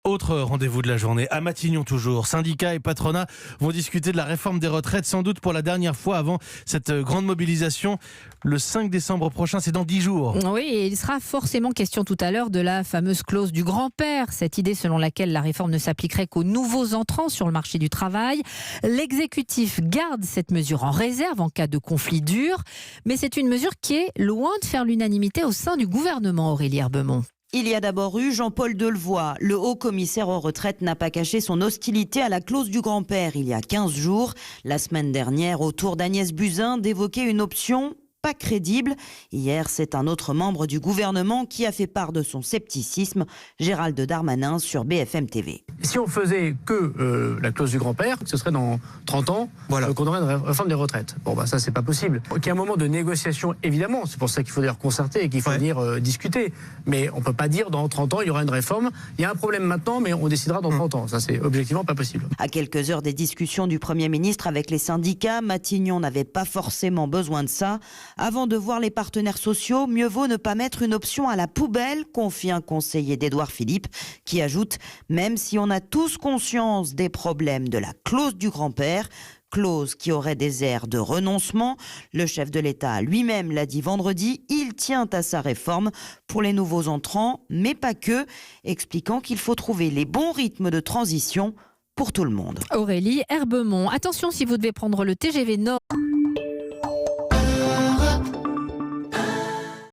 Autre rendez-vous de la journée, à Matignon toujours. Syndicats et patronat vont discuter de la réforme des retraites, sans doute pour la dernière fois avant cette grande mobilisation. Le 5 décembre prochain, c'est dans 10 jours. Oui, et il sera forcément question tout à l'heure de la fameuse clause du grand-père. Cette idée selon laquelle la réforme ne s'appliquerait qu'aux nouveaux entrants sur le marché du travail. L'exécutif garde cette mesure en réserve en cas de conflit dur. Mais c'est une mesure qui est loin de faire l'unanimité au sein du gouvernement, Aurélie Herbemont. Il y a d'abord eu Jean-Paul Delevoye. Le haut-commissaire aux retraites n'a pas caché son hostilité à la clause du grand-père il y a 15 jours. La semaine dernière, au tour d'Agnès Buzyn d'évoquer une option pas crédible. Hier, c'est un autre membre du gouvernement qui a fait part de son scepticisme, Gérald Darmanin sur BFM TV. Si on faisait que la clause du grand-père, ce serait dans 30 ans qu'on aurait une réforme des retraites. Ça, c'est pas possible. Il y a un moment de négociation, évidemment. C'est pour ça qu'il faut d'ailleurs concerter et qu'il faut venir discuter. Mais on peut pas dire dans 30 ans, il y aura une réforme. Il y a un problème maintenant, mais on décidera dans 30 ans. Ça, c'est objectivement pas possible. À quelques heures des discussions du Premier ministre avec les syndicats, Matignon n'avait pas forcément besoin de ça. Avant de voir les partenaires sociaux, mieux vaut ne pas mettre une option à la poubelle, confie un conseiller d'Édouard Philippe, qui ajoute « Même si on a tous conscience des problèmes de la clause du grand-père », clause qui aurait des airs de renoncement. Le chef de l'État lui-même l'a dit vendredi, il tient à sa réforme pour les nouveaux entrants, mais pas que, expliquant qu'il faut trouver les bons rythmes de transition pour tout le monde. Aurélie Herbemont, attention si vous devez prendre le TGV Nord.